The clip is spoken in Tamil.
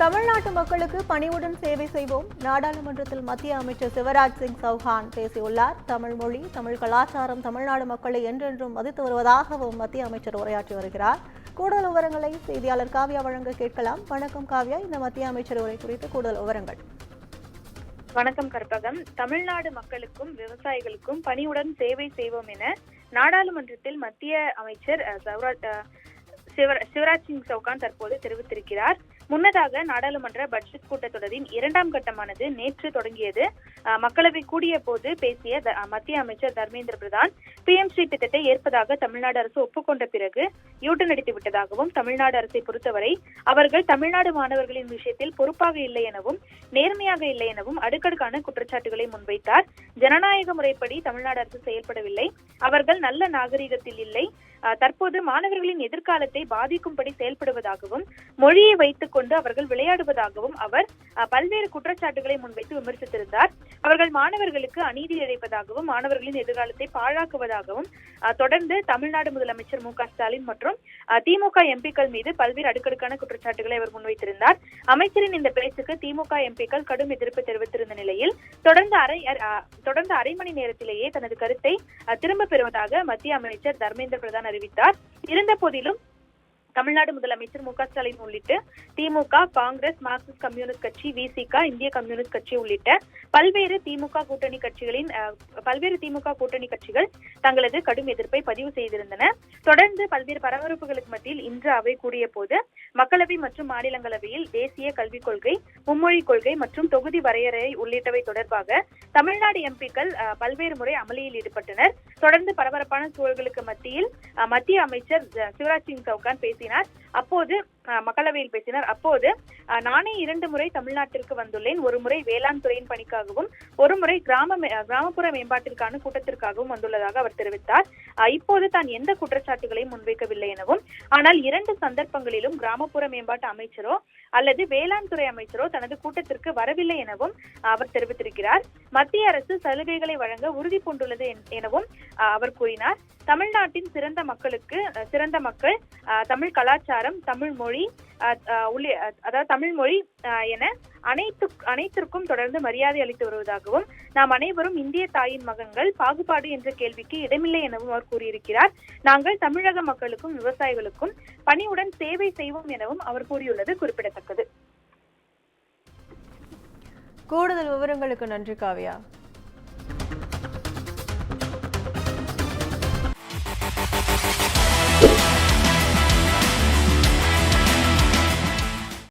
தமிழ்நாட்டு மக்களுக்கு பணிவுடன் சேவை செய்வோம். நாடாளுமன்றத்தில் மத்திய அமைச்சர் சிவராஜ் சிங் சௌஹான் பேசியுள்ளார். தமிழ் மொழி, தமிழ் கலாச்சாரம் தமிழ்நாடு மக்களை என்றென்றும் மதித்து வருவதாகவும் மத்திய அமைச்சர் உரையாற்றி வருகிறார். கூடுதல் விவரங்களை செய்தியாளர் காவ்யா வழங்க கேட்கலாம். வணக்கம் காவ்யா, இந்த மத்திய அமைச்சர் உரை குறித்து கூடுதல் விவரங்கள். வணக்கம் கற்பகம். தமிழ்நாடு மக்களுக்கும் விவசாயிகளுக்கும் பணிவுடன் சேவை செய்வோம் என நாடாளுமன்றத்தில் மத்திய அமைச்சர் சிவராஜ் சிங் சௌகான் தற்போது தெரிவித்திருக்கிறார். முன்னதாக நாடாளுமன்ற பட்ஜெட் கூட்டத்தொடரின் 2ஆம் கட்டமானது நேற்று தொடங்கியது. மக்களவை கூடிய போது பேசிய மத்திய அமைச்சர் தர்மேந்திர பிரதான் PMC திட்டத்தை ஏற்பதாக தமிழ்நாடு அரசு ஒப்புக்கொண்ட பிறகு யூட்டன் அடித்து விட்டதாகவும், தமிழ்நாடு அரசை பொறுத்தவரை அவர்கள் தமிழ்நாடு மாணவர்களின் விஷயத்தில் பொறுப்பாக இல்லை எனவும் நேர்மையாக இல்லை எனவும் அடுக்கடுக்கான குற்றச்சாட்டுகளை முன்வைத்தார். ஜனநாயக முறைப்படி தமிழ்நாடு அரசு செயல்படவில்லை, அவர்கள் நல்ல நாகரிகத்தில் இல்லை, தற்போது மாணவர்களின் எதிர்காலத்தை பாதிக்கும்படி செயல்படுவதாகவும் மொழியை வைத்துக் கொண்டு அவர்கள் விளையாடுவதாகவும் அவர் பல்வேறு குற்றச்சாட்டுகளை முன்வைத்து விமர்சித்திருந்தார். அவர்கள் மாணவர்களுக்கு அநீதி இழைப்பதாகவும் மாணவர்களின் எதிர்காலத்தை பாழாக்குவதாகவும் தொடர்ந்து தமிழ்நாடு முதலமைச்சர் மு க ஸ்டாலின் மற்றும் திமுக MPக்கள் மீது பல்வேறு அடுக்கடுக்கான குற்றச்சாட்டுகளை அவர் முன்வைத்திருந்தார். அமைச்சரின் இந்த பேச்சுக்கு திமுக MPக்கள் கடும் எதிர்ப்பு தெரிவித்திருந்த நிலையில் தொடர்ந்து அரை மணி நேரத்திலேயே தனது கருத்தை திரும்ப பெறுவதாக மத்திய அமைச்சர் தர்மேந்திர பிரதான் அறிவித்தார். இருந்த போதிலும் தமிழ்நாடு முதலமைச்சர் மு க ஸ்டாலின் உள்ளிட்ட திமுக, காங்கிரஸ், மார்க்சிஸ்ட் கம்யூனிஸ்ட் கட்சி, VCK, இந்திய கம்யூனிஸ்ட் கட்சி உள்ளிட்ட பல்வேறு திமுக கூட்டணி கட்சிகள் தங்களது கடும் எதிர்ப்பை பதிவு செய்திருந்தன. தொடர்ந்து பல்வேறு பரபரப்புகளுக்கு மத்தியில் இன்று அவை கூடிய போது மக்களவை மற்றும் மாநிலங்களவையில் தேசிய கல்விக் கொள்கை, மும்மொழி கொள்கை மற்றும் தொகுதி வரையறை உள்ளிட்டவை தொடர்பாக தமிழ்நாடு MPக்கள் பல்வேறு முறை அமளியில் ஈடுபட்டனர். தொடர்ந்து பரபரப்பான சூழல்களுக்கு மத்தியில் மத்திய அமைச்சர் சிவராஜ் சிங் சௌகான் மக்களவையில் பேசினார். அப்போது நானே 2 முறை தமிழ்நாட்டிற்கு வந்துள்ளேன். ஒரு முறை வேளாண் துறையின் பணிக்காகவும், ஒரு முறை கிராமப்புற மேம்பாட்டிற்கான கூட்டத்திற்காகவும் வந்துள்ளதாக அவர் தெரிவித்தார். இப்போது தான் எந்த குற்றச்சாட்டுகளையும் முன்வைக்கவில்லை எனவும், ஆனால் 2 சந்தர்ப்பங்களிலும் கிராமப்புற மேம்பாட்டு அமைச்சரோ அல்லது வேளாண் துறை அமைச்சரோ தனது கூட்டத்திற்கு வரவில்லை எனவும் அவர் தெரிவித்திருக்கிறார். மத்திய அரசு சலுகைகளை வழங்க உறுதி பூண்டுள்ளது எனவும் அவர் கூறினார். தமிழ்நாட்டின் சிறந்த மக்கள் தமிழ் கலாச்சாரம், தமிழ் மொழி என அனைத்திற்கும் தொடர்ந்து மரியாதை அளித்து வருவதாகவும், நாம் அனைவரும் இந்திய தாயின் மகன்கள், பாகுபாடு என்ற கேள்விக்கு இடமில்லை எனவும் அவர் கூறியிருக்கிறார். நாங்கள் தமிழக மக்களுக்கும் விவசாயிகளுக்கும் பணிவுடன் சேவை செய்வோம் எனவும் அவர் கூறியுள்ளது குறிப்பிடத்தக்கது. கூடுதல் விவரங்களுக்கு நன்றி காவ்யா.